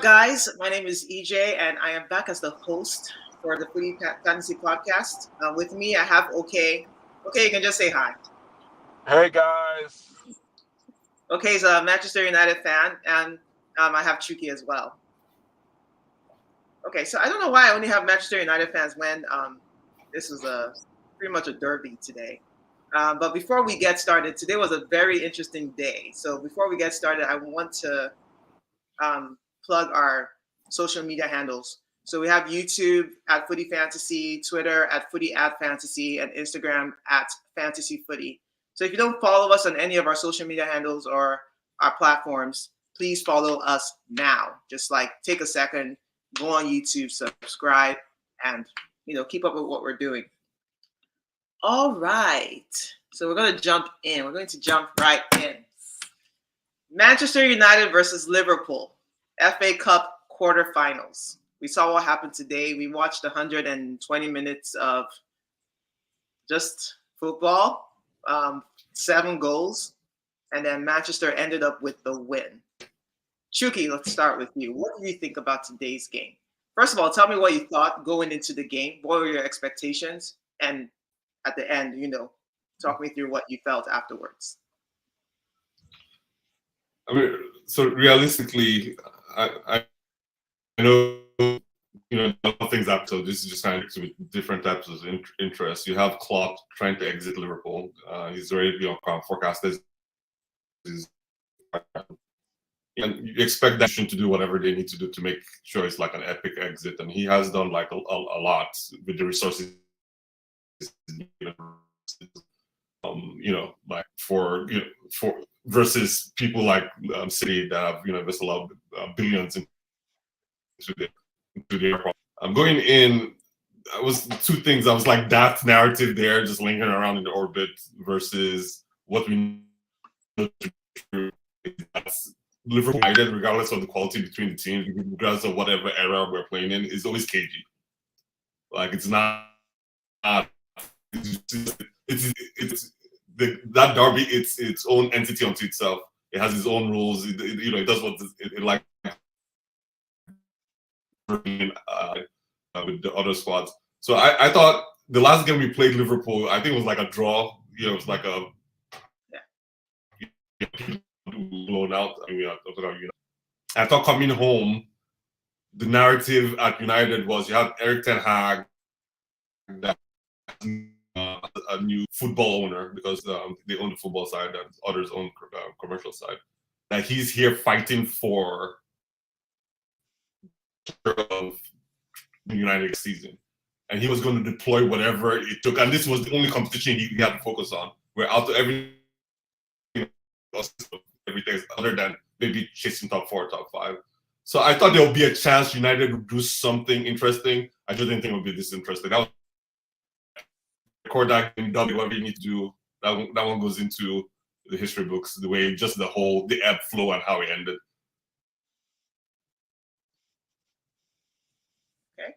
guys? My name is EJ, and I am back as the host for the Footy Fantasy Podcast. With me, I have OK. OK, you can just say hi. Hey guys. OK is a Manchester United fan, and I have Chuki as well. Okay, so I don't know why I only have Manchester United fans when this was pretty much a derby today. But before we get started, today was a very interesting day. So before we get started, I want to plug our social media handles. So we have YouTube at Footy Fantasy, Twitter at Footy at Fantasy, and Instagram at Fantasy Footy. So if you don't follow us on any of our social media handles or our platforms, please follow us now. Just take a second, go on YouTube, subscribe, and keep up with what we're doing. All right. So we're going to jump in. We're going to jump right in. Manchester United versus Liverpool, FA Cup quarterfinals. We saw what happened today. We watched 120 minutes of just football, 7 goals, and then Manchester ended up with the win. Chuki, let's start with you. What do you think about today's game? First of all, tell me what you thought going into the game. What were your expectations? And at the end, talk me through what you felt afterwards. I mean, so realistically, I know, a lot of things happen. So this is just kind of with different types of interest. You have Klopp trying to exit Liverpool. He's already forecasted. And you expect that to do whatever they need to do to make sure it's like an epic exit, and he has done like a lot with the resources. For versus people like City that have invested a lot of billions into the airport. I'm going in. I was 2 things. I was like that narrative there, just lingering around in the orbit, versus what we know. That's Liverpool, regardless of the quality between the teams, regardless of whatever era we're playing in, is always cagey. Like it's not. It's that derby. It's its own entity unto itself. It has its own rules. It does what it like with the other squads. So I thought the last game we played Liverpool, I think it was like a draw. It was like a blown out. I thought coming home, the narrative at United was you had Eric Ten Hag, that a new football owner, because they own the football side and others own commercial side. That he's here fighting for of the United season, and he was going to deploy whatever it took. And this was the only competition he had to focus on. We're out to everything other than maybe chasing top 4, top 5. So I thought there would be a chance United would do something interesting. I just didn't think it would be this interesting. That was record that game, whatever you need to do. That one goes into the history books, the way just the ebb flow and how it ended. Okay.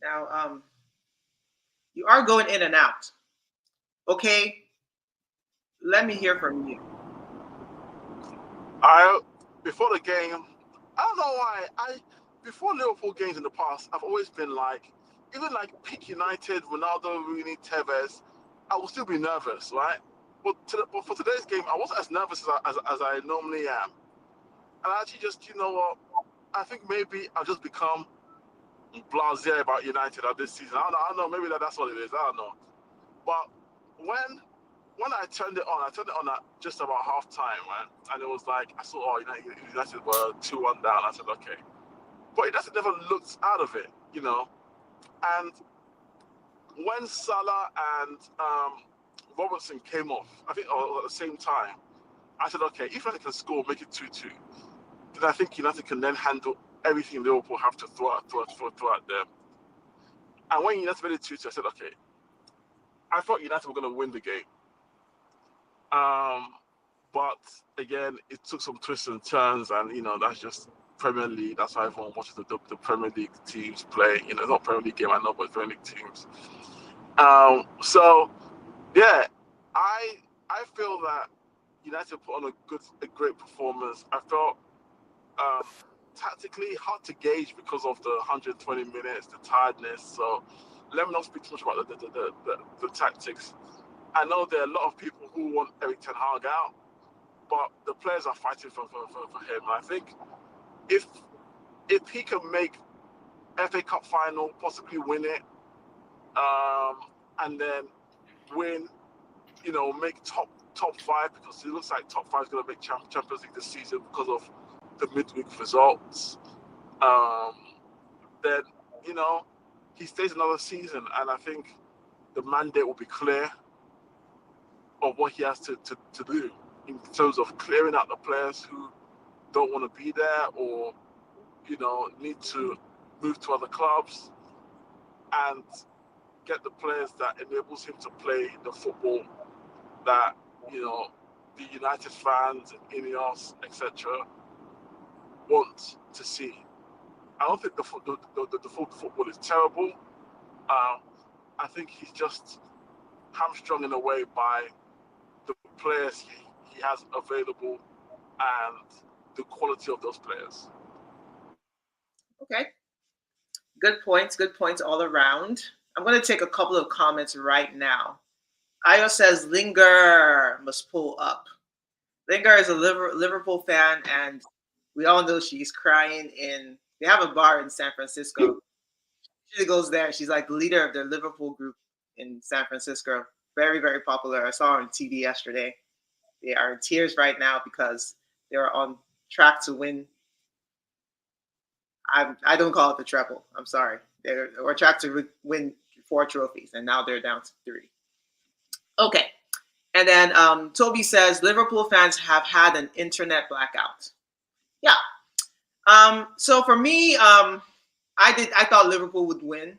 Now, you are going in and out. Okay. Let me hear from you. Before the game, I don't know why. Before Liverpool games in the past, I've always been like, even like peak United, Ronaldo, Rooney, Tevez, I will still be nervous, right? But for today's game, I wasn't as nervous as I normally am. And I actually just, I think maybe I've just become blasé about United at this season. I don't know. Maybe that's what it is. I don't know. But when I turned it on at just about half time, right? And it was like, I saw, United were 2-1 down. I said, okay. But United never looked out of it, And when Salah and Robertson came off, I think at the same time, I said, okay, if United can score, make it 2-2, then I think United can then handle everything Liverpool have to throw at them. And when United made it 2-2, I said, okay, I thought United were going to win the game. But again, it took some twists and turns, and that's just Premier League. That's how everyone watches the Premier League teams play. It's not Premier League game, I know, but Premier League teams. So yeah, I feel that United put on a great performance. I felt Tactically, hard to gauge because of the 120 minutes, the tiredness. So let me not speak too much about the tactics. I know there are a lot of people who want Erik ten Hag out, but the players are fighting for him. And I think if he can make FA Cup final, possibly win it, and then win, make top five, because it looks like top five is going to make Champions League this season because of the midweek results. Then he stays another season, and I think the mandate will be clear of what he has to do in terms of clearing out the players who don't want to be there or need to move to other clubs, and get the players that enables him to play the football that the United fans and Ineos, etc., want to see. I don't think the football is terrible. I think he's just hamstrung in a way by the players he has available and the quality of those players. Okay. Good points all around. I'm going to take a couple of comments right now. Ayo says Linger must pull up. Linger is a Liverpool fan, and we all know she's crying in. They have a bar in San Francisco. She goes there. She's like the leader of their Liverpool group in San Francisco. Very, very popular. I saw her on TV yesterday. They are in tears right now because they are on track to win. I don't call it the treble. I'm sorry. They're on track to win 4 trophies, and now they're down to 3. Okay. And then Toby says Liverpool fans have had an internet blackout. Yeah. So for me, I thought Liverpool would win.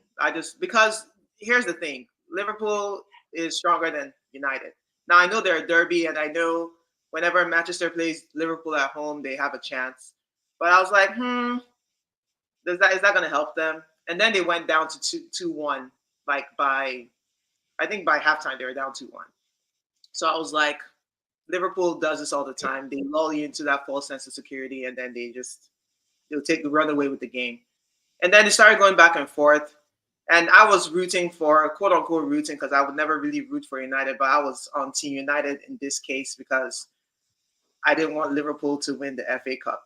Because here's the thing. Liverpool is stronger than United. Now I know they're a derby, and I know whenever Manchester plays Liverpool at home, they have a chance. But I was like, is that going to help them? And then they went down to 2-1, like by halftime they were down 2-1. So I was like, Liverpool does this all the time. They lull you into that false sense of security, and then they'll run away with the game. And then it started going back and forth. And I was rooting for, quote unquote, rooting, because I would never really root for United, but I was on Team United in this case because I didn't want Liverpool to win the FA Cup.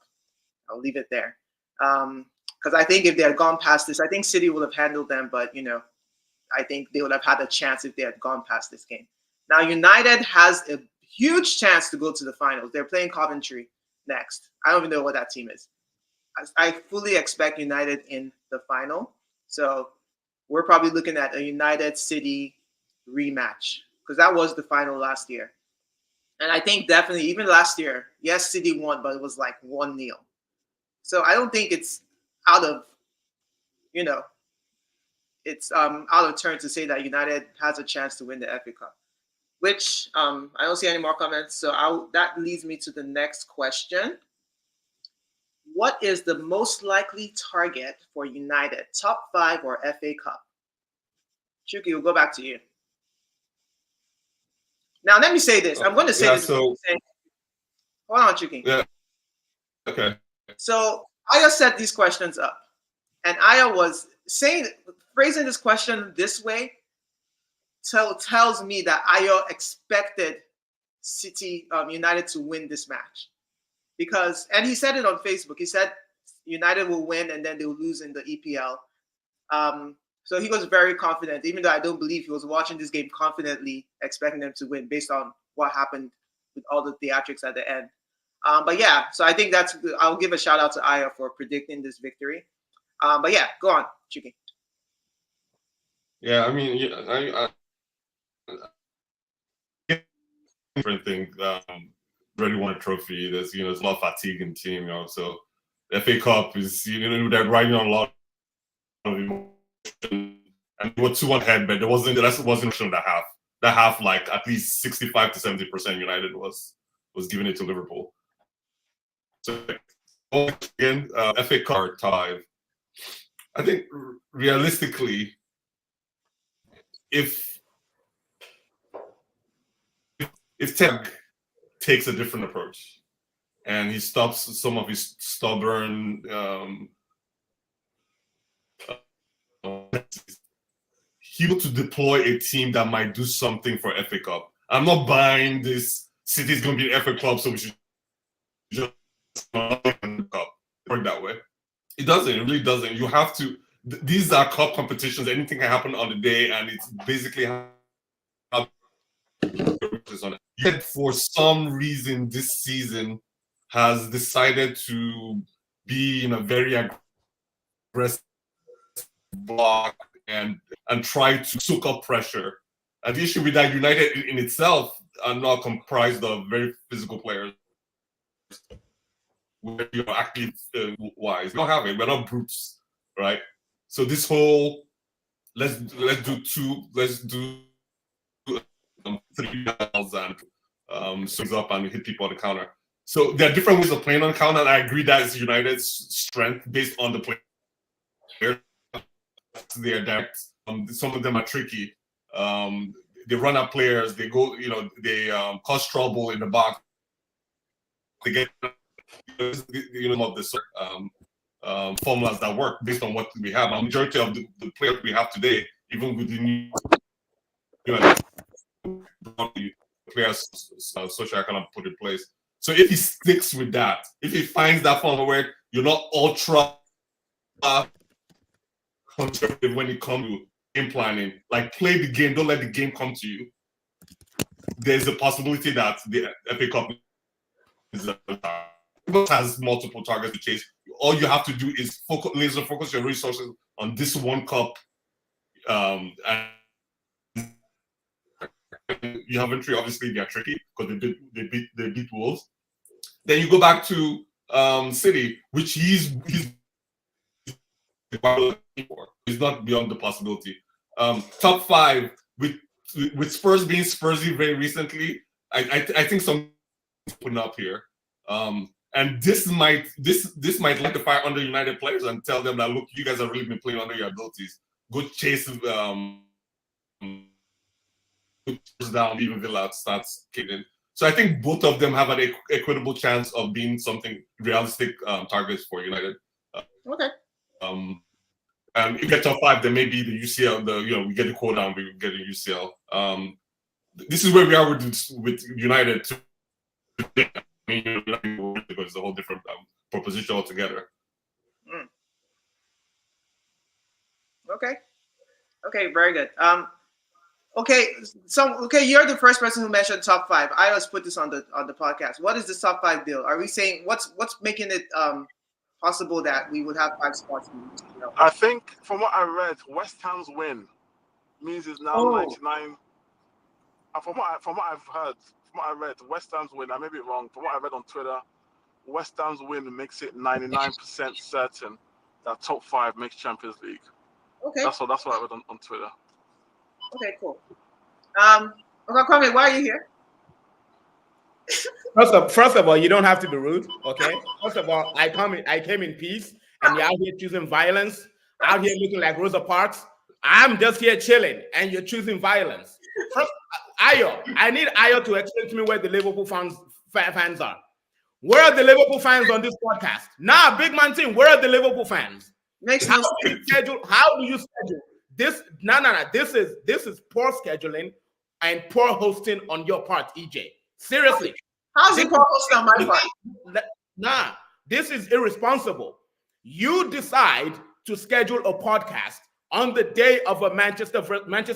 I'll leave it there. Because I think if they had gone past this, I think City would have handled them, but I think they would have had a chance if they had gone past this game. Now, United has a huge chance to go to the finals. They're playing Coventry next. I don't even know what that team is. I fully expect United in the final. So we're probably looking at a United City rematch, because that was the final last year. And I think definitely, even last year, yes, City won, but it was like 1-0. So I don't think it's out of turn to say that United has a chance to win the FA Cup, which I don't see any more comments. So that leads me to the next question. What is the most likely target for United, top 5 or FA Cup? Chuki, we'll go back to you. Now, let me say this. I'm going to say this. So, hold on, Chuki. Yeah. Okay. So Aya set these questions up, and Aya was phrasing this question this way tells me that Aya expected United to win this match. And he said it on Facebook. He said United will win and then they'll lose in the EPL. So he was very confident, even though I don't believe he was watching this game confidently, expecting them to win based on what happened with all the theatrics at the end. But yeah, so I think I'll give a shout out to Aya for predicting this victory. But yeah, go on, Chuki. Yeah, I mean, I different thing. Already won a trophy. There's a lot of fatigue in the team. So the FA Cup is they're riding on a lot of emotion. And we were 2-1 ahead, but that wasn't emotion that half. That half, like at least 65 to 70% United was giving it to Liverpool. So again, FA Cup tie. I think realistically, if Teg takes a different approach, and he stops some of his stubborn he to deploy a team that might do something for FA Cup. I'm not buying this. City's going to be an FA Cup, so we should just cup work that way. It doesn't. It really doesn't. You have to. These are cup competitions. Anything can happen on the day, and it's basically how on it. Yet, for some reason, this season has decided to be in a very aggressive block and try to soak up pressure. And the issue with that, United in itself are not comprised of very physical players. Where you're actually wise. We don't have it. We're not brutes, right? So this whole let's do 3 balls and swings up and hit people on the counter. So there are different ways of playing on the counter, and I agree that is United's strength based on the player. They're direct. Some of them are tricky. They run up players. They go, they cause trouble in the box. They get, of this formulas that work based on what we have. A majority of the players we have today, even with the new players, social I cannot put in place. So if he sticks with that, if he finds that formula where you're not ultra conservative when it comes to game planning, like play the game, don't let the game come to you. There's a possibility that the FA Cup has multiple targets to chase. All you have to do is laser focus your resources on this one cup. And you have entry, obviously they're tricky because they beat Wolves. Then you go back to City, which he's not beyond the possibility. Top 5 with Spurs being Spursy very recently. I think some putting up here. And this might light the fire under United players and tell them that, look, you guys have really been playing under your abilities. Go chase down, even Villa starts kicking. So I think both of them have an equitable chance of being something realistic targets for United. Okay. And if you get top 5, then maybe the UCL, we get the quote down, we get the UCL. This is where we are with United too. Because it's a whole different proposition altogether. Okay, very good. You're the first person who mentioned top 5. I always put this on the podcast. What is the top 5 deal? Are we saying what's making it possible that we would have 5 spots? I think from what I read, West Ham's win means it's now 99. From what I've heard, from what I read, West Ham's win, I may be wrong, from what I read on Twitter, West Ham's win makes it 99% certain that top 5 makes Champions League. Okay. That's what I read on Twitter. Okay, cool. Kwame, why are you here? First of all, you don't have to be rude, okay? First of all, I came in peace, and you're out here choosing violence, out here looking like Rosa Parks. I'm just here chilling, and you're choosing violence. First, Ayo, I need Ayo to explain to me where the Liverpool fans are. Where are the Liverpool fans on this podcast? Nah, big man team, where are the Liverpool fans? How do you schedule this? No. This is poor scheduling and poor hosting on your part, EJ. Seriously. How's it poor hosting on my part? Nah, this is irresponsible. You decide to schedule a podcast on the day of a Manchester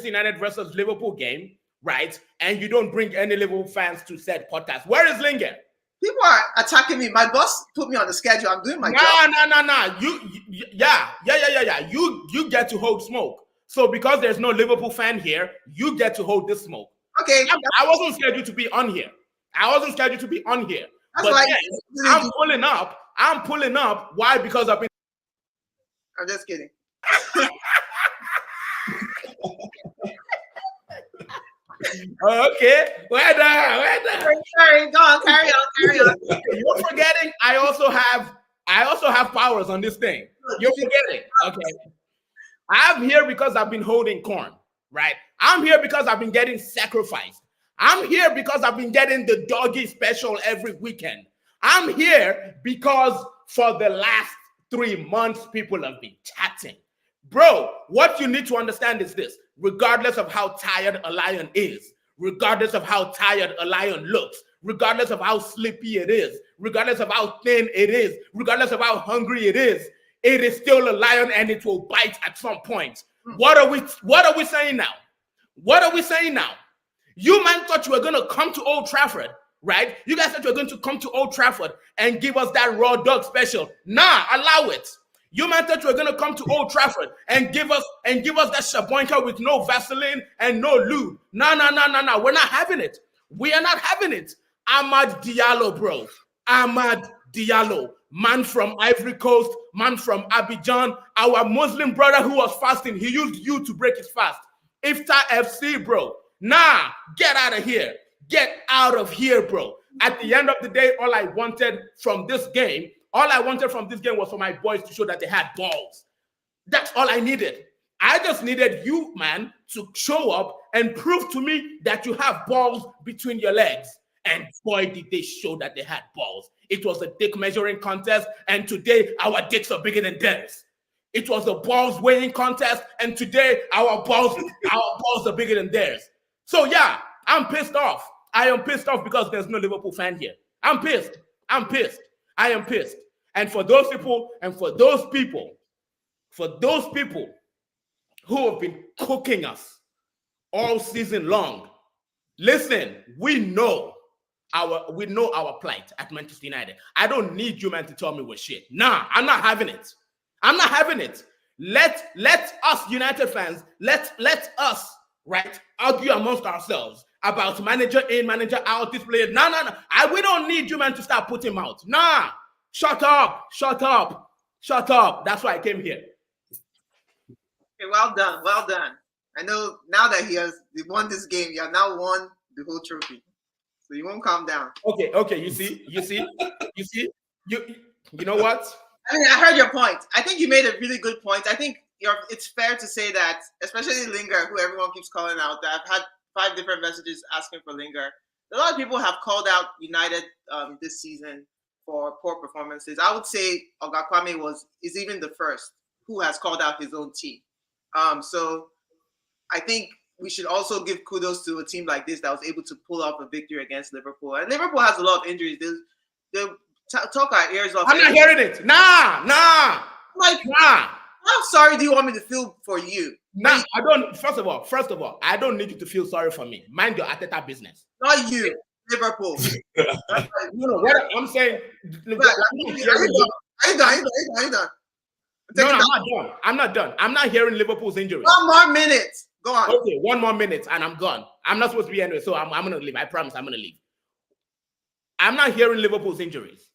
United versus Liverpool game, right? And you don't bring any Liverpool fans to said podcast. Where is Lingen? People are attacking me. My boss put me on the schedule. I'm doing my job. No. You get to hold smoke. So because there's no Liverpool fan here, you get to hold this smoke. Okay. I wasn't scheduled to be on here. That's but why I'm pulling up. Why? Because I've been. I'm just kidding. Okay. Where Sorry, go on, carry on. You're forgetting. I also have powers on this thing. You're forgetting. Okay. I'm here because I've been holding corn, right? I'm here because I've been getting sacrificed. I'm here because I've been getting the doggy special every weekend. I'm here because for the last 3 months, people have been chatting. Bro, what you need to understand is this. Regardless of how tired a lion is, regardless of how tired a lion looks, regardless of how sleepy it is, regardless of how thin it is, regardless of how hungry it is still a lion and it will bite at some point. What are we saying now? What are we saying now? You man thought you were going to come to Old Trafford, right? You guys thought you were going to come to Old Trafford and give us that raw dog special. Nah, allow it. You man thought you were going to come to Old Trafford and give us that shaboinka with no Vaseline and no lube. No. We're not having it. We are not having it. Amad Diallo, bro. Amad Diallo. Man from Ivory Coast, man from Abidjan, our Muslim brother who was fasting. He used you to break his fast. Iftar FC, bro. Nah, get out of here. Get out of here, bro. At the end of the day, all I wanted from this game was for my boys to show that they had balls. That's all I needed. I just needed you, man, to show up and prove to me that you have balls between your legs. And boy, did they show that they had balls. It was a dick measuring contest, and today our dicks are bigger than theirs. It was a balls weighing contest, and today our balls are bigger than theirs. So yeah, I'm pissed off. I am pissed off because there's no Liverpool fan here. I'm pissed. I am pissed. And for those people who have been cooking us all season long, listen, we know our plight at Manchester United. I don't need you, man, to tell me we're shit. Nah, I'm not having it. Let us United fans, let us, right, argue amongst ourselves about manager in, manager out, this player. No. We don't need you, man, to start putting him out. Nah, shut up. That's why I came here. Okay, well done. I know now that he won this game, you have now won the whole trophy. So you won't calm down. Okay. You see. You know what? I mean, I heard your point. I think you made a really good point. I think it's fair to say that, especially Lingard, who everyone keeps calling out, that I've had 5 different messages asking for Lingard. A lot of people have called out United this season for poor performances. I would say Oga Kwame is even the first who has called out his own team. So I think we should also give kudos to a team like this that was able to pull off a victory against Liverpool. And Liverpool has a lot of injuries. They talk our ears off. I'm not hearing it. Nah. How sorry do you want me to feel for you? Nah, I don't. First of all, I don't need you to feel sorry for me. Mind your Ateta business. Not you, Liverpool. No, what I'm saying. Are you done? No, I'm not done. I'm not hearing Liverpool's injuries. 1 more minute. Go on. Okay, 1 more minute and I'm gone. I'm not supposed to be anyway, so I'm going to leave. I promise I'm going to leave. I'm not hearing Liverpool's injuries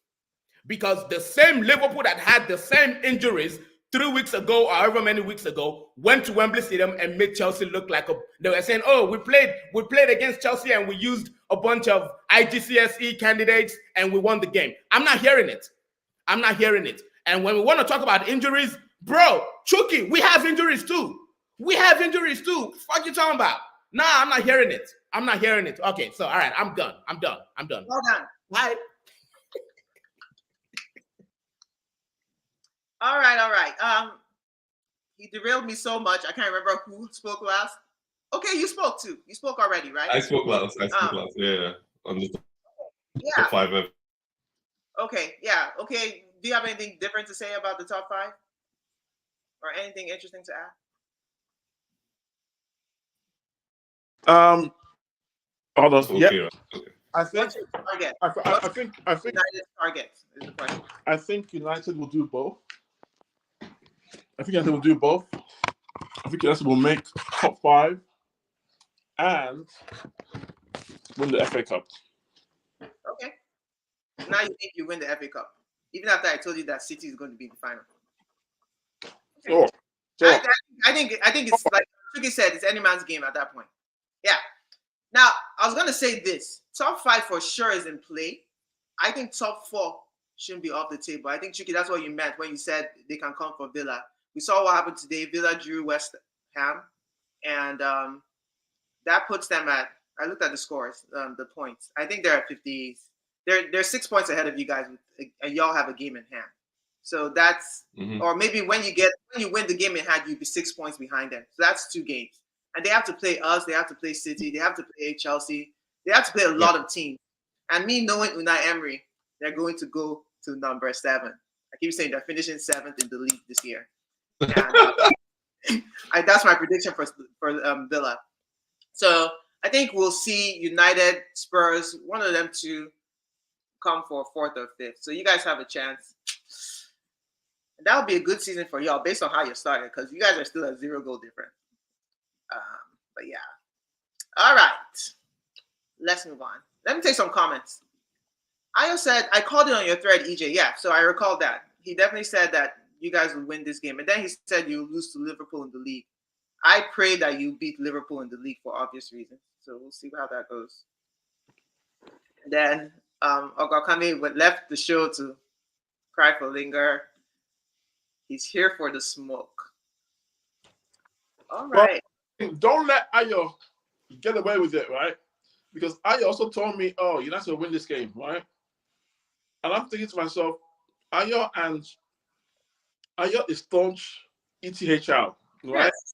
because the same Liverpool that had the same injuries 3 weeks ago or however many weeks ago went to Wembley Stadium and made Chelsea look like they were saying, oh, we played against Chelsea and we used a bunch of IGCSE candidates and we won the game. I'm not hearing it. And when we want to talk about injuries, bro, Chucky, we have injuries too. Fuck you talking about? Nah, I'm not hearing it. Okay, so all right, I'm done. Well done. Bye. All right. He derailed me so much. I can't remember who spoke last. Okay, you spoke too. You spoke already, right? I spoke last. Yeah. On the top 5. Okay. Yeah. Okay. Do you have anything different to say about the top 5? Or anything interesting to add? Hold on. Okay. Yeah. I think target? I think United's target is the question. I think United will do both. I think United will make top 5 and win the FA Cup. Okay. Now you think you win the FA Cup, even after I told you that City is going to be the final. Okay. Sure. I think it's like Chucky said, it's any man's game at that point. Yeah. Now, I was going to say this. Top 5 for sure is in play. I think top 4 shouldn't be off the table. I think, Chucky, that's what you meant when you said they can come for Villa. We saw what happened today. Villa drew West Ham. And that puts them at, I looked at the scores, the points. I think they're at they're 6 points ahead of you guys, and y'all have a game in hand. So that's, or maybe when you win the game in hand, you'd be 6 points behind them. So that's 2 games, and they have to play us. They have to play City. They have to play Chelsea. They have to play a lot of teams. And me knowing Unai Emery, they're going to go to number 7. I keep saying they're finishing 7th in the league this year. And, that's my prediction for Villa. So I think we'll see United, Spurs, one of them two come for 4th or 5th. So you guys have a chance. And that would be a good season for y'all based on how you started, because you guys are still at 0 goal difference. But yeah. All right. Let's move on. Let me take some comments. Ayo said, I called it on your thread, EJ. Yeah, so I recall that. He definitely said that you guys would win this game. And then he said you lose to Liverpool in the league. I pray that you beat Liverpool in the league for obvious reasons. So we'll see how that goes. And then Ogakame left the show to cry for Lingard. He's here for the smoke. All right. Well, don't let Ayo get away with it, right? Because Ayo also told me, oh, you're not going to win this game, right? And I'm thinking to myself, Ayo is staunch ETH out, right? Yes.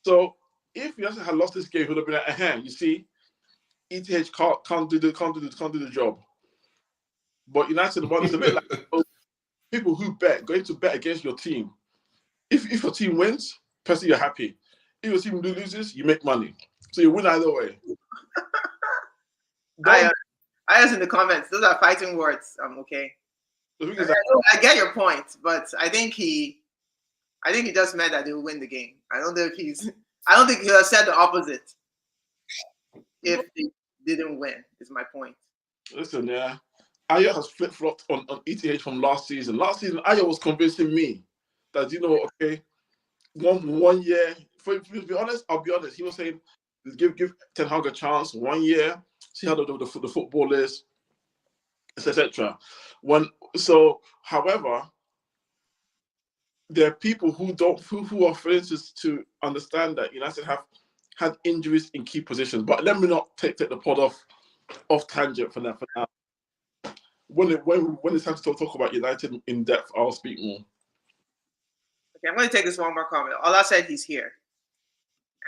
So if United had lost this game, he would have been at hand. You see, ETH can't do the job. But United one is a bit like people who going to bet against your team. If your team wins, personally you're happy. If your team loses, you make money. So you win either way. I was in the comments. Those are fighting words. Okay. I get your point, but I think he just meant that they will win the game. I don't think he'll have said the opposite if they didn't win, is my point. Listen, yeah. Ayo has flip-flopped on ETH from last season. Last season, Ayo was convincing me that, okay, one year, to be honest, I'll be honest, he was saying, give Ten Hag a chance, 1 year, see how the football is, etc. However, there are people who are failing to understand that United have had injuries in key positions. But let me not take the pod off tangent for now. When it's time to talk about United in depth, I'll speak more. Okay, I'm going to take this one more comment. Ola said he's here.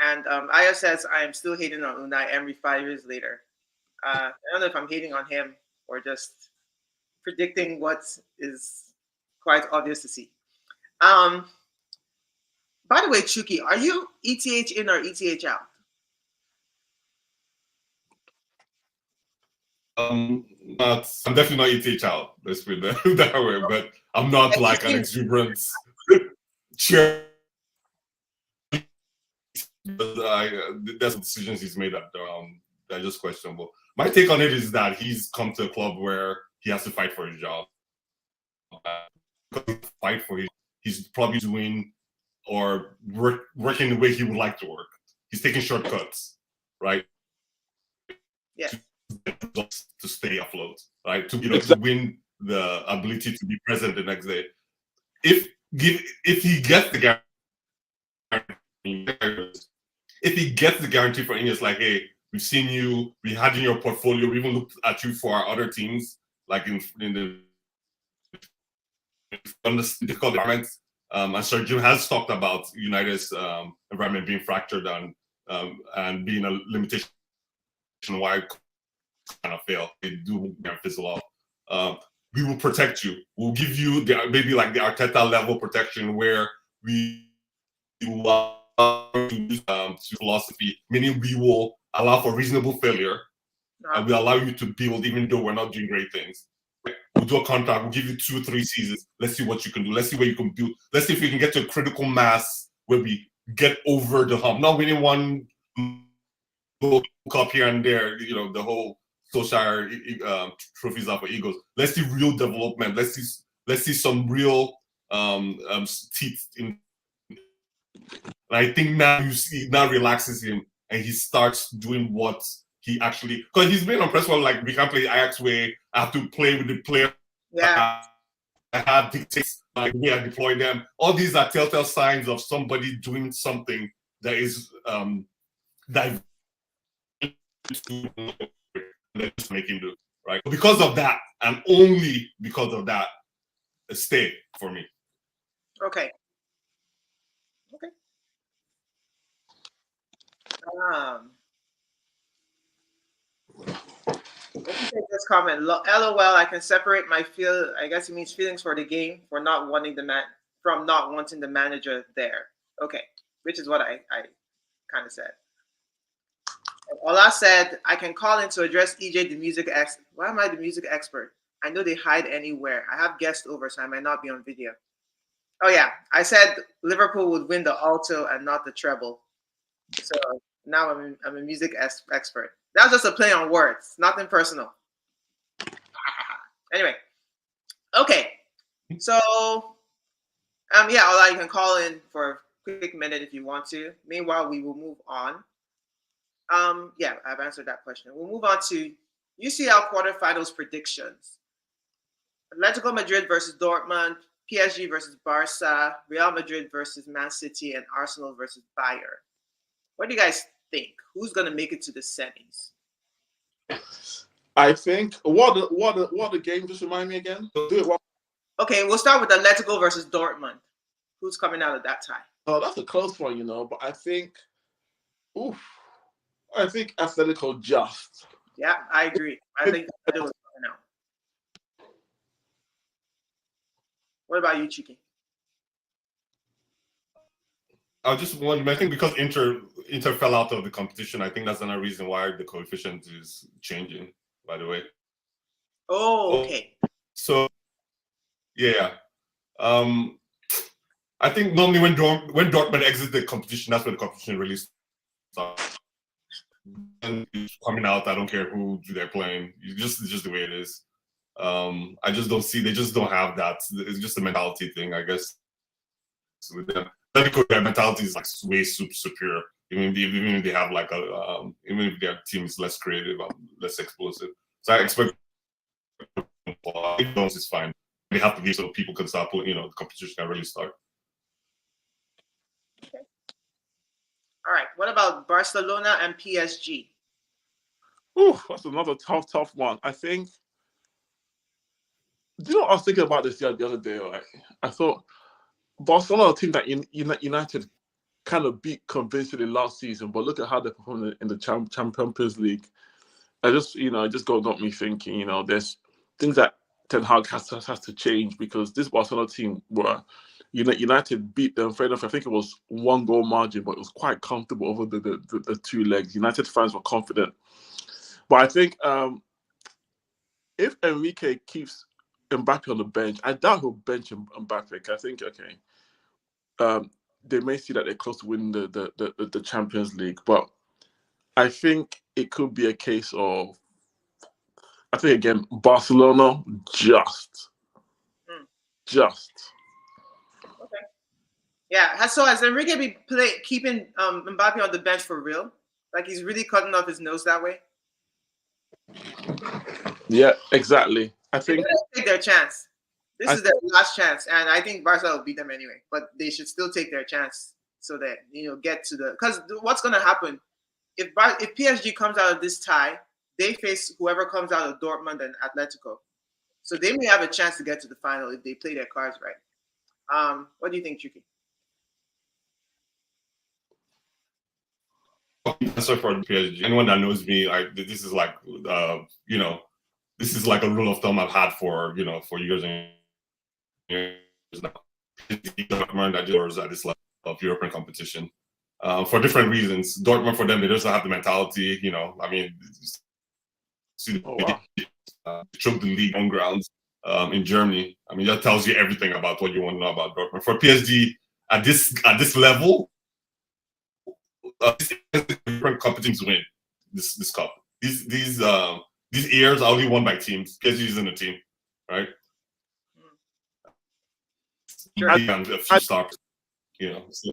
And Ayo says, I am still hating on Unai Emery 5 years later. I don't know if I'm hating on him or just predicting what is quite obvious to see. By the way, Chuki, are you ETH in or ETH out? I'm definitely not ETH out. Let's put it that way. But I'm not like an exuberant cheer. There's some decisions he's made that are just questionable. My take on it is that he's come to a club where he has to fight for his job. He's probably doing or working the way he would like to work. He's taking shortcuts, right? Yeah. To stay afloat, right? To win the ability to be present the next day. If he gets the guarantee, if he gets the guarantee for Ineos, like, hey, we've seen you, we had you in your portfolio, we even looked at you for our other teams, like in the difficult environments. And Sir Jim has talked about United's environment being fractured and being a limitation why kind of fail. They do fizzle off. We will protect you. We'll give you maybe like the Arteta level protection where we will to philosophy, meaning we will allow for reasonable failure and we allow you to build even though we're not doing great things. We'll do a contract, we'll give you 2 or 3 seasons. Let's see what you can do. Let's see where you can build. Let's see if we can get to a critical mass where we get over the hump. Not winning one cup here and there, the whole Solskjaer trophies are for egos. Let's see real development. Let's see some real teeth in. And I think now relaxes him and he starts doing what he actually, because he's been on press one like, we can't play Ajax way. I have to play with the player. Yeah. I have dictates like the way I deploy them. All these are telltale signs of somebody doing something that is that just make him do. right? Because of that, and only because of that, a stay for me. Okay. Okay. Let me take this comment. LOL, I can separate my I guess it means feelings for the game for not wanting from not wanting the manager there. Okay, which is what I kind of said. Ola said, I can call in to address EJ the music expert. Why am I the music expert? I know they hide anywhere. I have guests over, so I might not be on video. Oh yeah, I said Liverpool would win the alto and not the treble. So now I'm a music expert. That was just a play on words, nothing personal. Anyway, okay. So yeah, Ola, you can call in for a quick minute if you want to. Meanwhile, we will move on. Yeah, I've answered that question. We'll move on to UCL quarterfinals predictions. Atletico Madrid versus Dortmund, PSG versus Barca, Real Madrid versus Man City, and Arsenal versus Bayern. What do you guys think? Who's going to make it to the semis? I think what the game? Just remind me again. Do it one. Okay, we'll start with Atletico versus Dortmund. Who's coming out of that tie? Oh, that's a close one, but I think, I think Atletico just. Yeah, I agree. I think Atletico's coming out. What about you, Chiki? I just want. I think because Inter fell out of the competition, I think that's another reason why the coefficient is changing. By the way. Oh, okay. So, yeah. I think normally when Dortmund exits the competition, that's when the competition really starts. And coming out, I don't care who they're playing. It's just the way it is. I just don't see. They just don't have that. It's just a mentality thing, I guess. With them, their mentality is like way superior. Even if they have like even if their team is less creative, less explosive. So I expect is fine. They have to be so people can start pulling. The competition can really start. Okay. All right. What about Barcelona and PSG? That's another tough one. I think. Do you know what I was thinking about this the other day? Right? I thought Barcelona, a team that United kind of beat convincingly last season, but look at how they performed in the Champions League. It just got me thinking. There's things that Ten Hag has to change because this Barcelona team were United beat them fair enough. I think it was 1 goal margin, but it was quite comfortable over the 2 legs. United fans were confident, but I think if Enrique keeps Mbappe on the bench, I doubt he'll bench Mbappe. I think they may see that they're close to winning the Champions League, but I think it could be a case of, I think again, Barcelona just. Okay. Yeah. So has Enrique been keeping Mbappe on the bench for real? Like he's really cutting off his nose that way? Yeah, exactly. I think they take their chance. This is their last chance, and I think Barca will beat them anyway. But they should still take their chance so that get to because what's going to happen if PSG comes out of this tie, they face whoever comes out of Dortmund and Atletico, so they may have a chance to get to the final if they play their cards right. What do you think, Chuki? So for PSG, anyone that knows me, this is like this is like a rule of thumb I've had for for years and years now. Dortmund at this level of European competition for different reasons. Dortmund for them, they just don't have the mentality. I mean, choke the league on grounds in Germany. I mean, that tells you everything about what you want to know about Dortmund. For PSG at this level, different competitions win this cup. These years are only won by teams. PSG isn't a team, right? Sure. And a few stars, So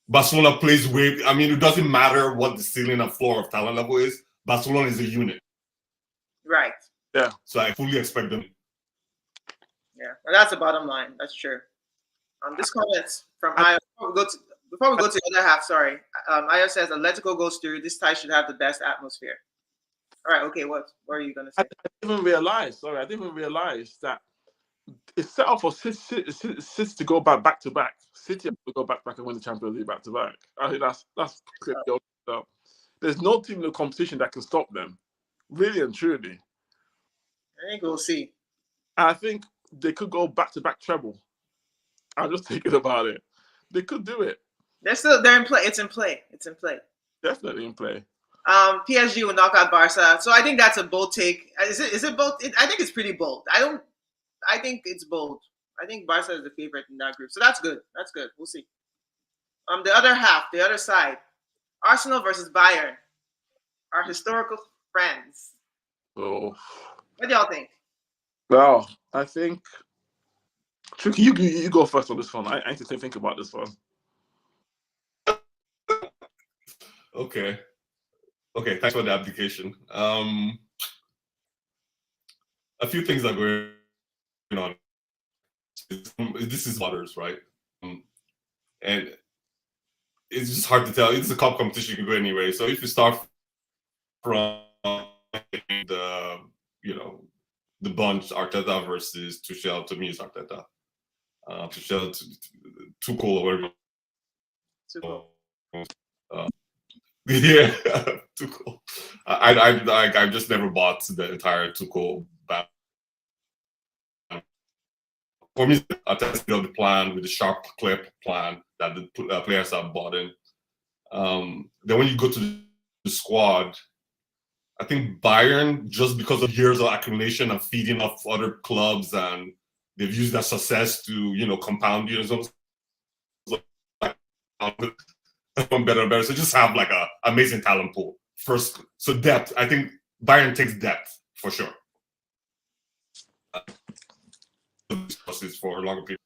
Barcelona plays way. I mean, it doesn't matter what the ceiling and floor of talent level is. Barcelona is a unit, right? Yeah. So I fully expect them. Yeah, well, that's the bottom line. That's true. This comments from Ayo. Before we go to the other half, sorry. Ayo says Atletico goes through. This tie should have the best atmosphere. All right. Okay. What are you gonna I say? didn't even realize. Sorry, I didn't even realize that it's set up for City to go back to back. City have to go back and win the Champions League back to back. I think that's crazy. So, there's no team in the competition that can stop them, really and truly. I think we'll see. And I think they could go back to back treble. I'm just thinking about it. They could do it. They're in play. It's in play. It's in play. Definitely in play. PSG will knock out Barca. So I think that's a bold take. Is it bold? I think it's pretty bold. I think it's bold. I think Barca is the favorite in that group. So that's good. That's good. We'll see. The other half, the other side, Arsenal versus Bayern, our historical friends. So, What do y'all think? well, I think Tricky, you go first on this one. I need to think about this one. Okay. Thanks for the application. A few things are going on. This is waters, right? And it's just hard to tell. It's a cup competition, you can go anyway. So if you start from the bunch, Arteta versus Tuchel, to me it's Arteta. Tuchel, Tuchel or whatever. Yeah, Tuchel. I've just never bought the entire Tuchel back. For me, I tested the plan with the sharp clip plan that the players have bought in. Then when you go to the squad, I think Bayern, just because of years of accumulation and feeding off other clubs, and they've used that success to compound from better and better. So just have like a amazing talent pool first. So depth, I think Bayern takes depth for sure. For a longer period.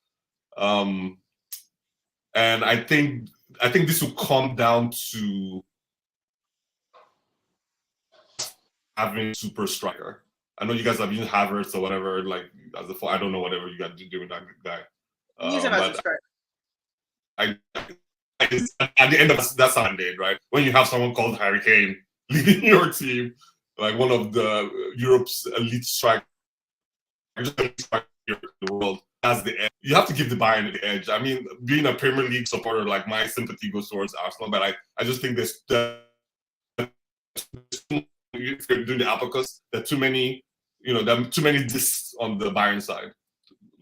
And I think this will come down to having super striker. I know you guys have used Havertz or whatever, like as I don't know whatever you got to do with that guy. Use him as a striker. At the end of that's mandate, right? When you have someone called Harry Kane leading your team, like one of the Europe's elite strikers in the world, that's the edge. You have to give the Bayern the edge. I mean, being a Premier League supporter, like my sympathy goes towards Arsenal, but I just think there's if you're doing the abacus, there are too many, there are too many discs on the Bayern side,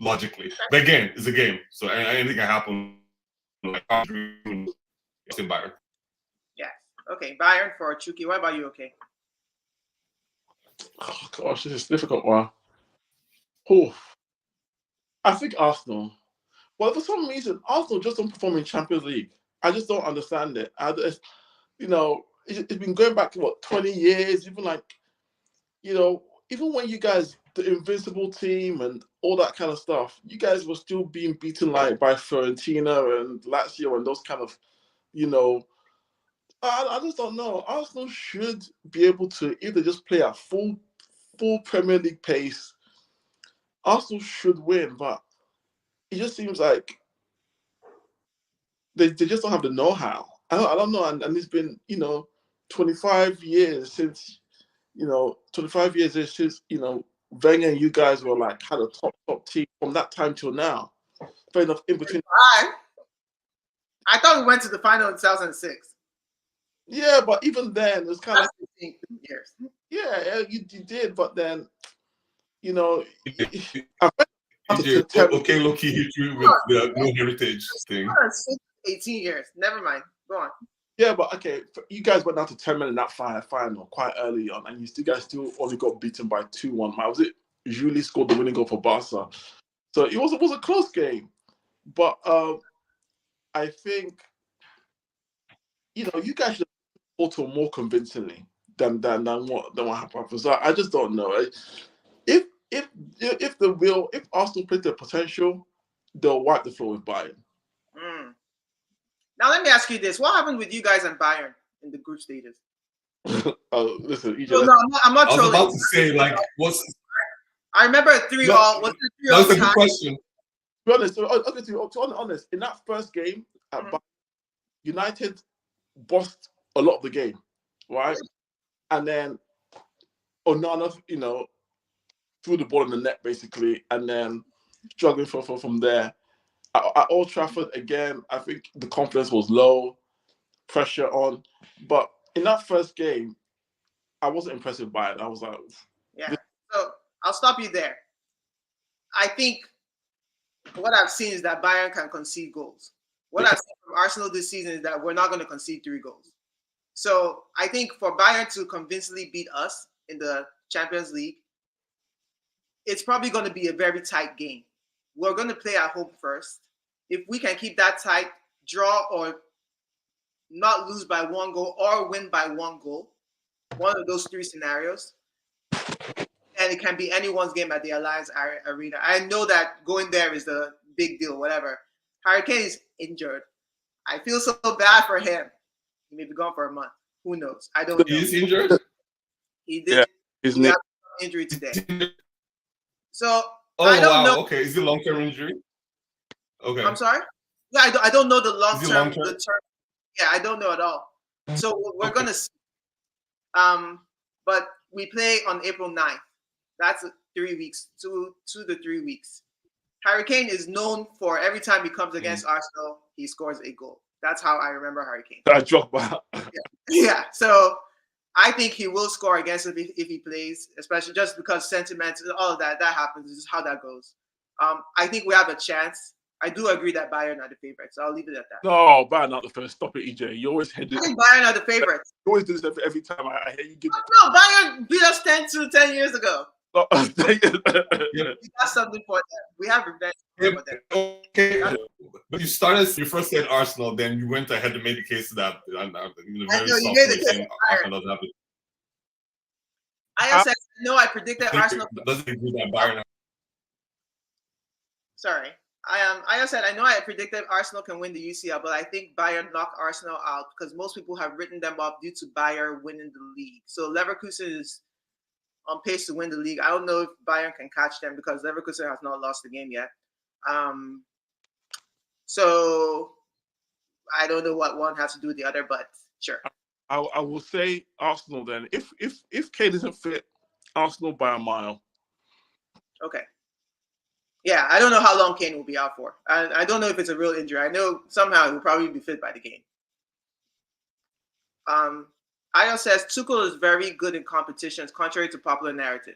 logically. But again, it's a game, so anything can happen. Like in Bayern. Yeah. Okay. Bayern for Chucky. What about you? Okay. Oh gosh, this is a difficult one. Oh, I think Arsenal. Well, for some reason, Arsenal just don't perform in Champions League. I just don't understand it. It's been going back to 20 years. Even even when you guys, the invincible team and all that kind of stuff, you guys were still being beaten like by Fiorentina and Lazio and those kind of, I just don't know. Arsenal should be able to either just play at full Premier League pace. Arsenal should win, but it just seems like they just don't have the know-how. I don't know, and it's been 25 years since. 25 years since, Wenger and you guys were had a top team from that time till now. Fair enough, in between. I thought we went to the final in 2006. Yeah, but even then, it was kind of 15 years. Yeah, you did, but then, okay, low-key hit you with the no heritage thing. 18 years. Never mind. Go on. Yeah, but okay, you guys went down to 10 men in that final quite early on, and you guys still only got beaten by 2-1. Was it Julie scored the winning goal for Barca? So it was a close game, but I think you guys should auto more convincingly than what happened. So I just don't know. If Arsenal plays their potential, they'll wipe the floor with Bayern. Now let me ask you this: what happened with you guys and Bayern in the group stages? Listen, I'm not trolling. I was about to say, I remember 3-3. That's a good question. To be honest, to be honest, in that first game at Bayern, United bossed a lot of the game, right? And then Onana, threw the ball in the net basically, and then struggling from there. At Old Trafford again, I think the confidence was low, pressure on, but in that first game, I wasn't impressed by it. I was like, yeah. So I'll stop you there. I think what I've seen is that Bayern can concede goals. What I've seen from Arsenal this season is that we're not going to concede 3 goals. So I think for Bayern to convincingly beat us in the Champions League, it's probably going to be a very tight game. We're going to play at home first. If we can keep that tight, draw or not lose by 1 goal or win by 1 goal, one of those 3 scenarios, and it can be anyone's game at the Allianz Arena. I know that going there is a big deal, whatever. Harry Kane is injured. I feel so bad for him. He may be gone for a month. Who knows? I don't know. He's injured? He did. His He knee. had an injury today. So Oh, I don't wow. know. Okay. Is it long-term injury? Okay. I'm sorry? Yeah, I don't know the long Is it term. long-term? The term. Yeah, I don't know at all. So we're going to see. But we play on April 9th. That's 3 weeks, 2 to 3 weeks. Harry Kane is known for every time he comes against Arsenal, he scores a goal. That's how I remember Harry Kane. That drop by. Yeah. So I think he will score against us if he plays, especially just because sentiment, all of that happens. This is how that goes. I think we have a chance. I do agree that Bayern are the favorites. So I'll leave it at that. No, Bayern not the first. Stop it, EJ. You always head I this. think Bayern are the favorites. You always do this every time I hear you give. No, Bayern beat us 10 years ago. We got something for them. We have revenge for them. Okay. But you first said Arsenal, then you went ahead and made the case that in a very you soft made the way case saying for Arsenal doesn't have it. I said, no, I predicted Arsenal. Doesn't agree that Bayern. Sorry. I said, I know I predicted Arsenal can win the UCL, but I think Bayern knocked Arsenal out because most people have written them off due to Bayern winning the league. So Leverkusen is on pace to win the league. I don't know if Bayern can catch them because Leverkusen has not lost the game yet. So I don't know what one has to do with the other, but sure. I will say Arsenal then. If Kane isn't fit, Arsenal by a mile. Okay. Yeah, I don't know how long Kane will be out for. I don't know if it's a real injury. I know somehow he'll probably be fit by the game. Ayo says Tuchel is very good in competitions, contrary to popular narrative.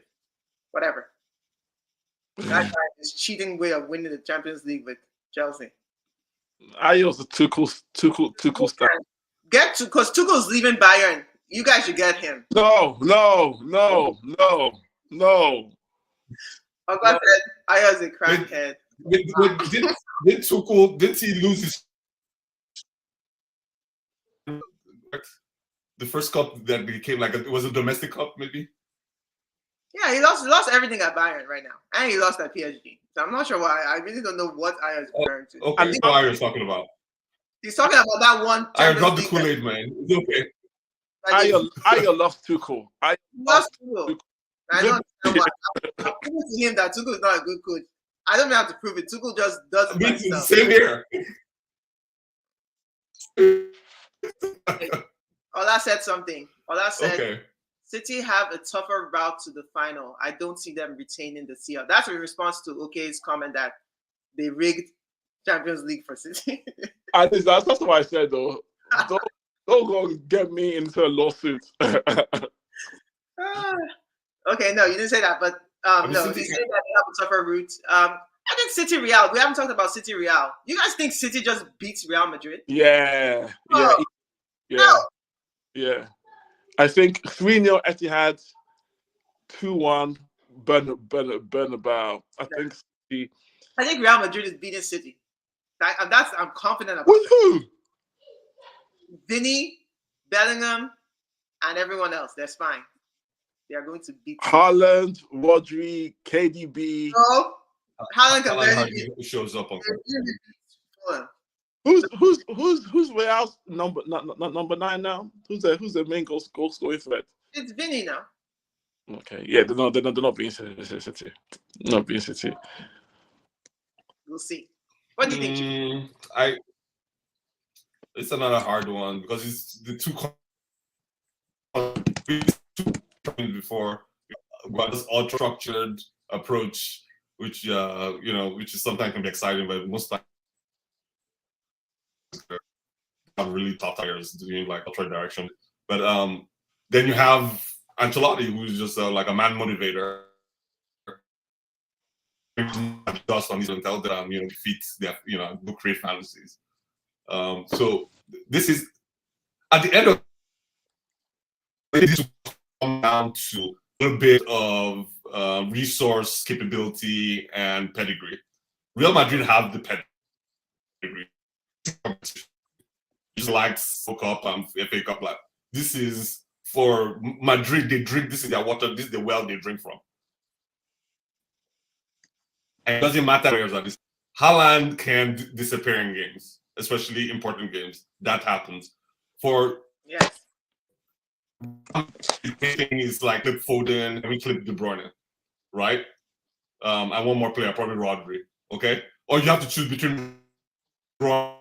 Whatever. That guy is cheating way of winning the Champions League with Chelsea. Ayo's a Tuchel style. Get to because Tuchel's leaving Bayern. You guys should get him. No. Uncle said Ayo's a crackhead. Did Tuchel, did he lose his the first cup that became like it was a domestic cup maybe? Yeah, he lost everything at Bayern right now. And he lost at PSG. So I'm not sure why. I really don't know what Ayo is referring to. Okay, that's what Ayo's talking about. He's talking about that one. Ayo, drop the Kool-Aid, man. It's okay. Ayo lost Tuchel. I lost Tuchel. I don't know why. I'm proving to him that Tuchel is not a good coach. I don't even have to prove it. Tuchel just does it by himself. Same here. Ola said something. Ola said, okay. City have a tougher route to the final. I don't see them retaining the CL. That's a response to OK's comment that they rigged Champions League for City. That's what I said, though. Don't go and get me into a lawsuit. Okay, no, you didn't say that, but no, he said that they have a tougher route. I think City Real. We haven't talked about City Real. You guys think City just beats Real Madrid? Yeah. I think 3-0 Etihad, 2-1 Bernabeu. I think Real Madrid is beating City. I'm confident about. With who? Vinny, Bellingham, and everyone else. That's fine. They are going to beat Haaland, Rodri, KDB. No, Haaland can barely shows up on. Who's Real's number 9 now? Who's the main goal scoring threat? It's Vinny now. Okay, yeah, they're not being City. Not being City. We'll see. What do you think? It's another hard one because it's the two before about this ultra structured approach, which which is sometimes can be exciting, but most times have really top players doing like ultra direction. But then you have Ancelotti, who's just like a man motivator. Just on his own, tell them defeat their do create fantasies. So this is at the end of this come down to a little bit of resource capability and pedigree. Real Madrid have the pedigree. Just like FA Cup and FA Cup, like this is for Madrid. They drink. This is their water. This is the well they drink from. And it doesn't matter where that is. Haaland can disappear in games, especially important games. That happens. For yes, is like Clip Foden, we clip De Bruyne, right? And one more player, probably Rodri. Okay, or you have to choose between what's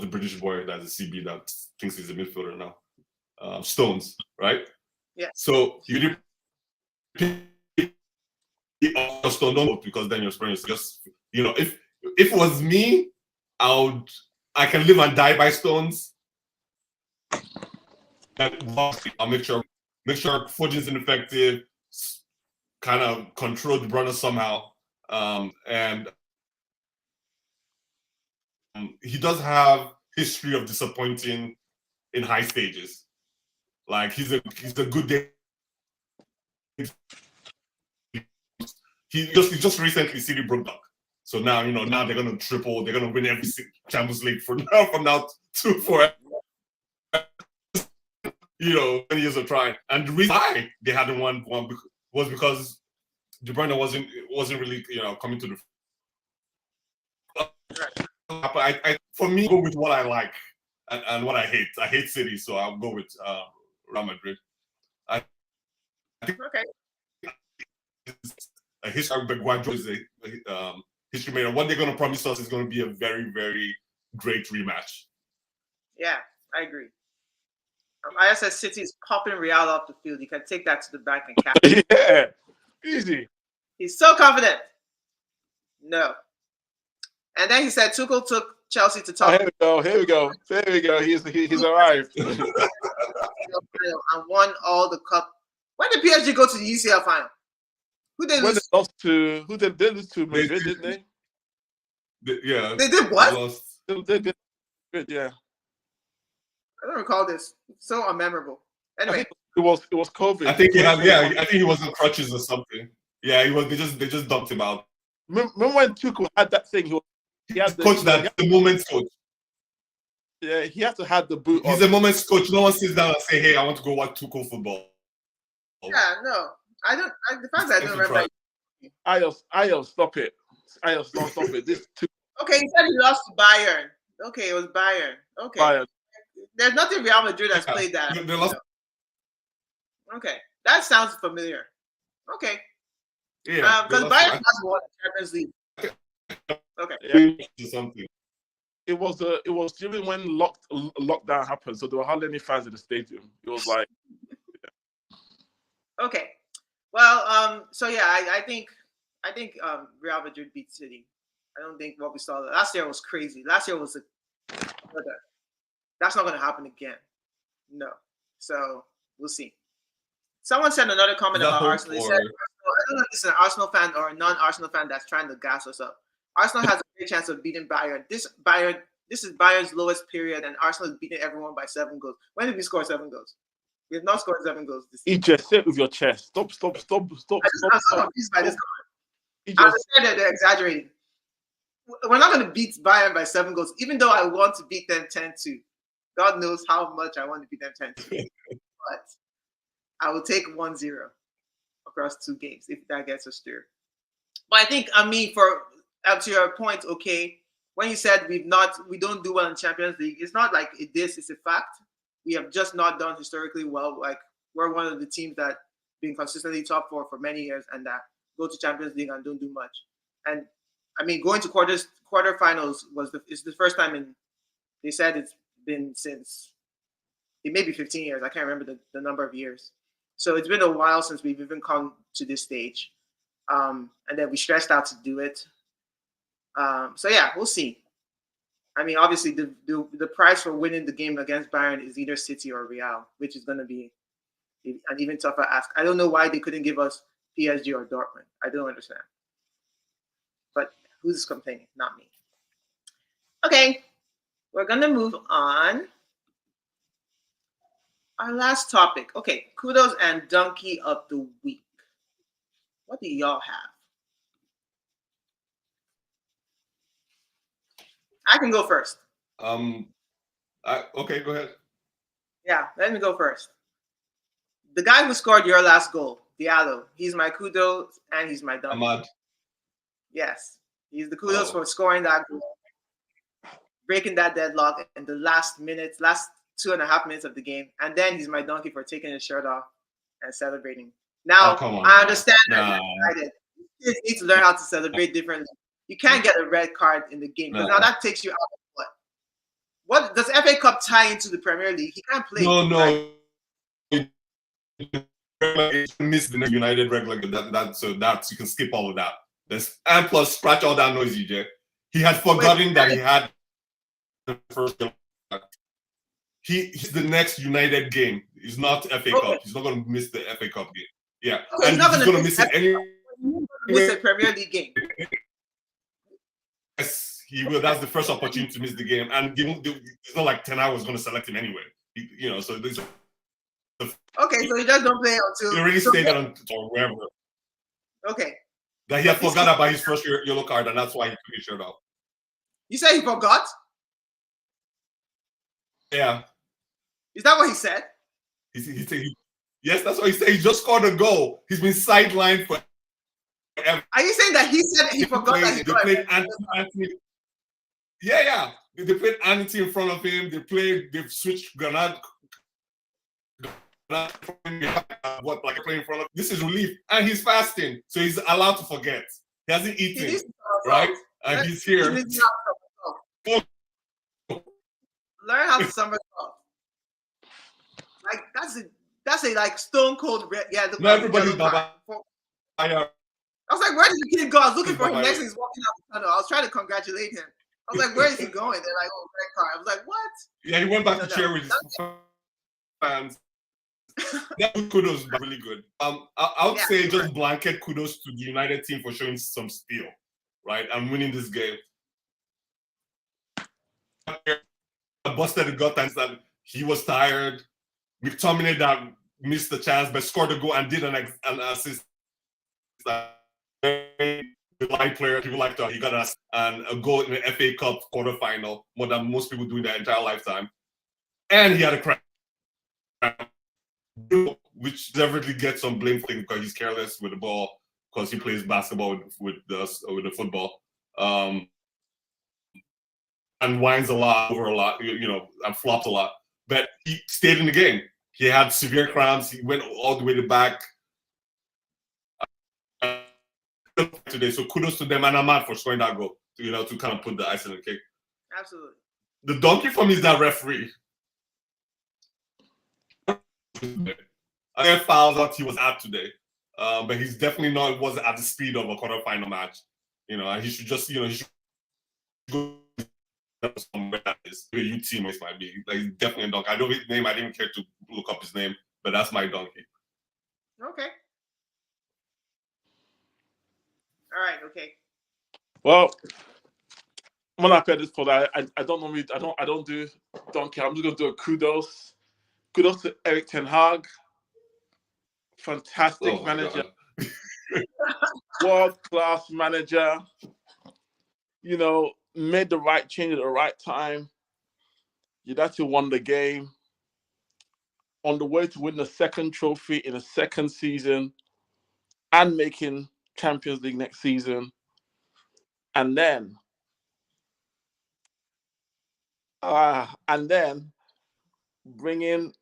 the British boy that's a CB that thinks he's a midfielder now? Stones, right? Yeah. So you do Stone don't, because then your experience just if it was me, I can live and die by Stones. I'll make sure Foden's ineffective, kind of control the runner somehow, and he does have history of disappointing in high stages. Like he's a good day. He just recently City broke down. So now now they're gonna triple. They're gonna win every Champions League from now to forever. 20 years of trying, and the reason why they hadn't won was because De Bruyne wasn't really coming to the. For me, go with what I like and what I hate. I hate City, so I'll go with Real Madrid. I think a history of Guardiola is a history maker. What they're going to promise us is going to be a very, very great rematch. Yeah, I agree. I said City is popping Real off the field. You can take that to the bank and cap it. Yeah, easy. He's so confident. No. And then he said Tuchel took Chelsea to top. Here we go. He's arrived. And won all the cup. When did PSG go to the UCL final? Who they lose? Who they lose to Madrid, didn't they? Yeah. They did what? They did. Yeah. I don't recall this. It's so unmemorable. Anyway, it was COVID. I think he had. Yeah, I think he was on crutches or something. Yeah, he was. They just dumped him out. Remember when Tuchel had that thing? He had the moment's coach. Yeah, he had to have the boot. He's a moment's coach. No one sits down and say, "Hey, I want to go watch Tuchel football." Yeah, no, I don't. The fact that I don't remember. Ayos, stop it. Ayos, stop it. This too. Okay, he said he lost to Bayern. Okay, it was Bayern. Okay. Bayern. There's nothing Real Madrid has played that. They lost. Okay, that sounds familiar. Okay. Yeah. Because Bayern has won the Champions League. Okay. Yeah. Something. It was during when lockdown happened, so there were hardly any fans in the stadium. It was like. Yeah. Okay. Well, so yeah, I think Real Madrid beat City. I don't think what we saw last year was crazy. Last year was that's not going to happen again. No. So we'll see. Someone said another comment about Arsenal. They said, I don't know if it's an Arsenal fan or a non-Arsenal fan that's trying to gas us up. Arsenal has a great chance of beating Bayern. This is Bayern's lowest period, and Arsenal is beating everyone by 7 goals. When did we score 7 goals? We have not scored 7 goals this season. Just sit with your chest. Stop. I'm so confused by this comment. I understand that they're exaggerating. We're not going to beat Bayern by 7 goals, even though I want to beat them 10-2. God knows how much I want to beat them 10-2. But I will take 1-0 across 2 games if that gets us through. But I think, to your point, okay, when you said we don't do well in Champions League, it's not like it's a fact. We have just not done historically well. Like, we're one of the teams that been consistently top 4 for many years and that go to Champions League and don't do much. And going to quarterfinals is the first time they said it's been since it may be 15 years. I can't remember the number of years. So it's been a while since we've even come to this stage. And then we stressed out to do it. So yeah, we'll see. I mean, obviously, the price for winning the game against Bayern is either City or Real, which is going to be an even tougher ask. I don't know why they couldn't give us PSG or Dortmund. I don't understand. But who's complaining? Not me. Okay, we're going to move on. Our last topic. Okay, kudos and donkey of the week. What do y'all have? I can go first. Okay, go ahead. Yeah, let me go first. The guy who scored your last goal, Diallo, he's my kudos and he's my donkey. Ahmad. Yes, he's the kudos for scoring that goal, breaking that deadlock in the last 2.5 minutes of the game. And then he's my donkey for taking his shirt off and celebrating. Now, I understand that you need to learn how to celebrate differently. You can't get a red card in the game because now that takes you out of what? What does FA Cup tie into the Premier League? He can't play. No. Miss the United regular so that you can skip all of that. And plus scratch all that noise, EJ. He had forgotten that he had the first game. He's the next United game. It's not FA Cup. He's not going to miss the FA Cup game. Yeah, and he's not going to miss it anyway. Miss a Premier League game. Yes, he will. That's the first opportunity to miss the game, and it's not like 10 hours going to select him anyway. So this. Okay, so he just don't play until he already stayed on or wherever. Okay. That he had forgot about his first yellow card, and that's why he took his shirt off. You say he forgot? Yeah. Is that what he said? Yes, that's what he said. He just scored a goal. He's been sidelined for. Are you saying that he said he forgot that he played Anthony? Yeah. They played Anthony in front of him. They've switched Granada. Like playing in front of. This is relief, and he's fasting, so he's allowed to forget. He hasn't eaten, right? And he's here. Learn how to somersault. Like that's a like stone cold. Yeah. Not everybody's Baba. I was like, where did the kid go? I was looking for him next. He's walking out the tunnel. I was trying to congratulate him. I was like, where is he going? They're like, oh, red car. I was like, what? Yeah, he went back to chair with his fans. That kudos was really good. I would say just blanket kudos to the United team for showing some steel, right, and winning this game. Busted the gut and said he was tired. McTominay that missed the chance but scored a goal and did an assist. The line player, people like that. He got a goal in the FA Cup quarterfinal, more than most people do in their entire lifetime. And he had a crack, which definitely gets some blame for him because he's careless with the ball because he plays basketball with the football. And whines a lot, over a lot, and flops a lot. But he stayed in the game. He had severe cramps. He went all the way to the back. Today, so kudos to them, and Ahmad for scoring that goal. To kind of put the icing on the cake. Absolutely. The donkey for me is that referee. I found out he was out today, but he's definitely wasn't at the speed of a quarterfinal match. And he should just he should go somewhere that is a U teammates might be like definitely a donkey. I don't know his name. I didn't care to look up his name, but that's my donkey. Okay. All right. Okay. Well, when I played this for that, I don't normally I don't do donkey. I'm just gonna do a kudos. Kudos to Erik ten Hag. Fantastic manager. World class manager. Made the right change at the right time. You'd actually won the game. On the way to win the second trophy in the second season and making Champions League next season. And then bringing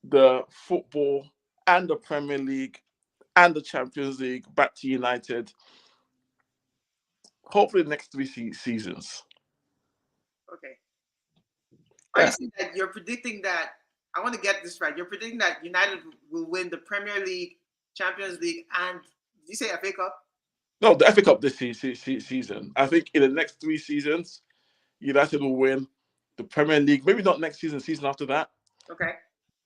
the football and the Premier League and the Champions League back to United. Hopefully the next 3 seasons. Okay. Are you saying that you're predicting that I want to get this right. You're predicting that United will win the Premier League, Champions League, and did you say FA Cup? No, the FA Cup this season. I think in the next 3 seasons, United will win the Premier League. Maybe not next season, season after that. Okay.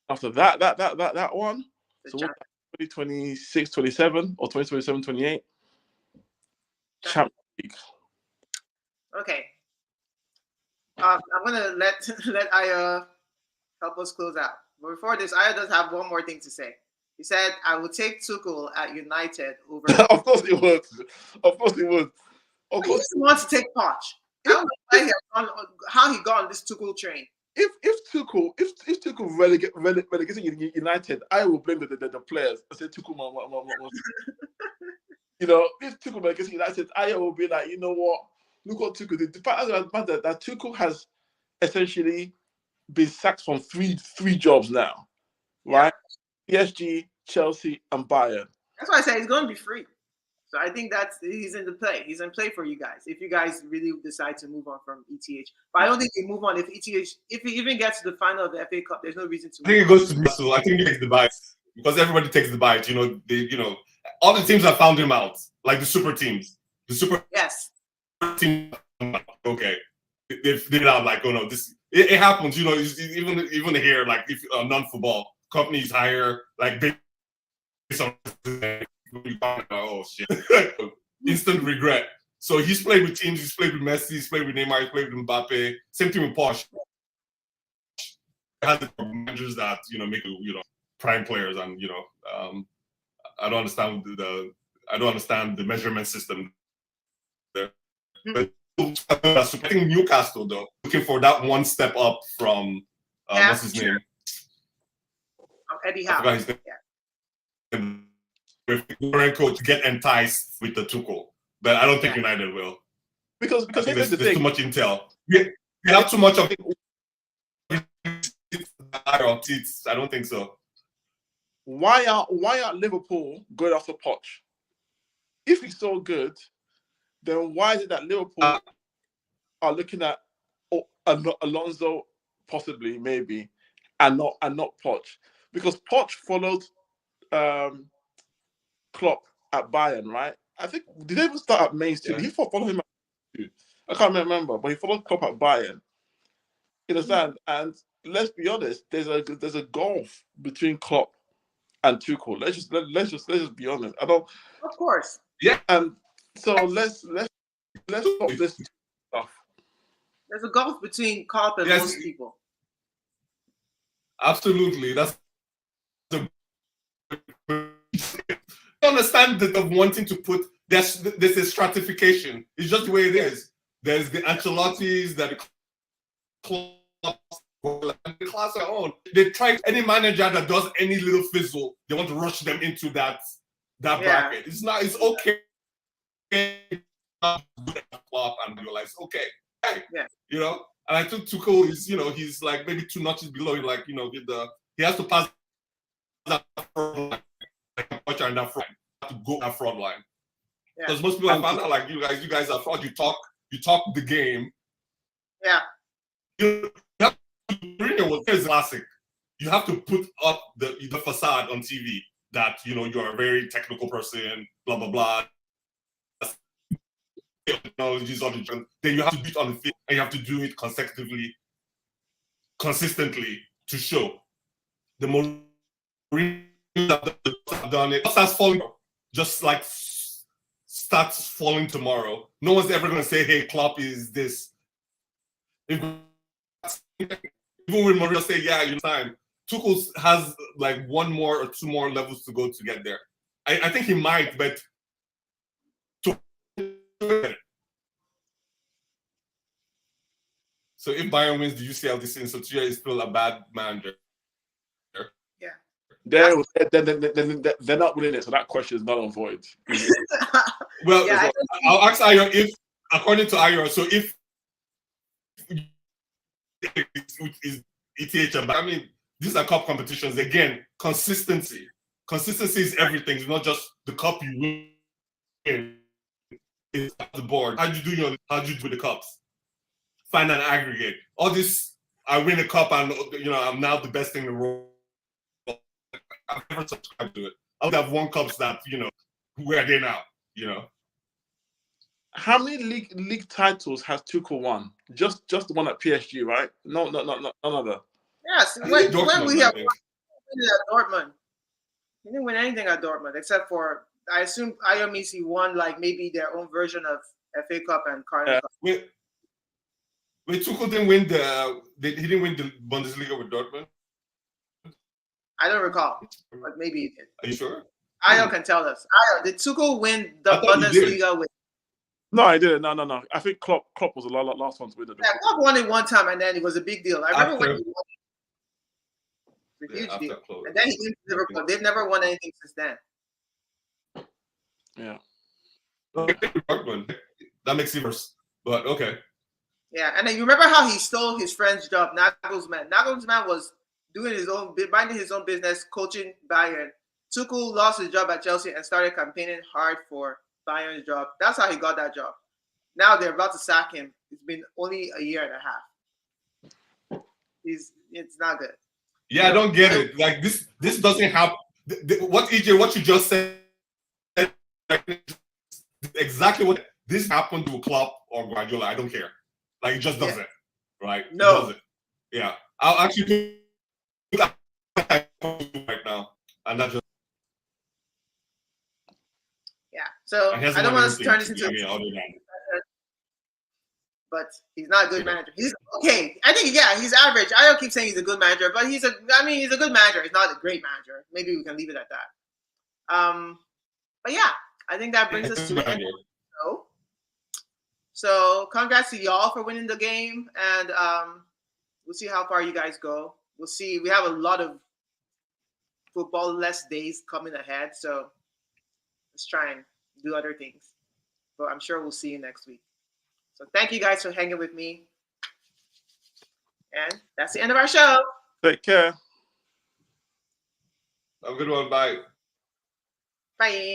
After that one. The So champ- 2026, 27 or 2027, 28. Champions League. Okay. I'm gonna let Aya help us close out. But before this, Aya does have one more thing to say. He said, "I would take Tuchel at United over." Of course it would. Of course it would. Of He course. just wants to take Poch. I don't know how he got on this Tuchel train. If Tuchel relegating United, I will blame the players. I said Tuchel, if Tuchel relegating United, I will be like, you know what? Look what Tuchel did. The fact that Tuchel has essentially been sacked from three jobs now, right? PSG, Chelsea, and Bayern. That's why I say he's going to be free. So I think he's in the play. He's in play for you guys if you guys really decide to move on from ETH. But I don't think they move on if he even gets to the final of the FA Cup. There's no reason to. I think it goes to Newcastle. I think he takes the bite because everybody takes the bite. All the teams have found him out, like the super teams. The super team. Okay, they figured out like, oh no, this it happens. Even here, like if non-football companies hire like big. Oh shit! Instant regret. So he's played with teams. He's played with Messi. He's played with Neymar. He's played with Mbappe. Same thing with Poch. Has the managers that make prime players, and I don't understand the measurement system there. But I think Newcastle though looking for that one step up from what's his name? Eddie Howe. Current coach get enticed with the Tuchel, but I don't think United will because there's too much intel. We have too much of it. I don't think so. Why are Liverpool going after Poch? If he's so good, then why is it that Liverpool are looking at Alonso possibly, maybe, and not Poch? Because Poch followed Klopp at Bayern, right? I think did they even start at Mainz too? He followed him at I can't remember, but he followed Klopp at Bayern. You understand? And let's be honest, there's a gulf between Klopp and Tuchel. Let's just be honest. I don't. Of course. Yeah. And so let's stop this stuff. There's a gulf between Klopp and most people. Absolutely, that's the. I understand that of wanting to put there's a stratification. It's just the way it is. There's the Ancelottis that the class are on. They try any manager that does any little fizzle, they want to rush them into that bracket. It's okay. And you're like, okay. And I think Tuchel is, he's like maybe 2 notches below. Like, he has to pass that front line, like in that front to go that front line. Because most people have found out, like you guys are fraud. You talk the game. Yeah. Mourinho was classic. You have to put up the facade on TV that you're a very technical person, blah blah blah. Technologies on the then you have to do it on the field, and you have to do it consistently to show. The Mourinho have done it. Starts falling, just like starts falling tomorrow. No one's ever gonna say, "Hey, Klopp is this." Even when Mourinho say, "Yeah, time," Tuchel has like 1 more or 2 more levels to go to get there. I think he might, but. So if Bayern wins the UCL this season, so Tuchel is still a bad manager. Yeah. They're not winning it, so that question is null and void. Well, I'll ask Ayo if, according to Ayo, so if is ETH, I mean, these are cup competitions. Again, consistency. Consistency is everything. It's not just the cup you win. It's the board. How do you do with the cups? Find an aggregate. All this I win a cup and I'm now the best thing in the world. I've never subscribed to it. I would have won cups that where are they now? How many league titles has Tuchel won? Just the one at PSG, right? No, none other. Yes, when we have at Dortmund, he didn't win anything at Dortmund except for I assume Ayomisi won like maybe their own version of FA Cup and Carling Cup. Wait, Tuchel didn't win he didn't win the Bundesliga with Dortmund? I don't recall, but maybe he did. Are you sure? Ayo can tell us. Ayo, did Tuchel win the Bundesliga with? No, I didn't. No. I think Klopp was the last one to win it. Yeah, Klopp won it one time, and then it was a big deal. I remember when he won it. It's a huge deal. Klopp. And then he went to Liverpool. They've never won anything since then. Yeah. That makes it worse, but okay. Yeah, and then you remember how he stole his friend's job, Nagelsmann. Nagelsmann was minding his own business, coaching Bayern. Tuchel lost his job at Chelsea and started campaigning hard for Bayern's job. That's how he got that job. Now they're about to sack him. It's been only a year and a half. It's not good. Yeah, I don't get it. Like this doesn't happen. What you just said, exactly what this happened to Klopp or Guardiola. I don't care. Like it just doesn't, right? No. It doesn't. Yeah, I'll actually do that right now, and that just. Yeah. So I don't want to turn this into. But he's not a good manager. He's okay. I think he's average. I don't keep saying he's a good manager, but he's a good manager. He's not a great manager. Maybe we can leave it at that. But yeah, I think that brings us to the end of the show. So congrats to y'all for winning the game, and we'll see how far you guys go. We'll see. We have a lot of football-less days coming ahead, so let's try and do other things. But I'm sure we'll see you next week. So thank you guys for hanging with me. And that's the end of our show. Take care. Have a good one. Bye. Bye.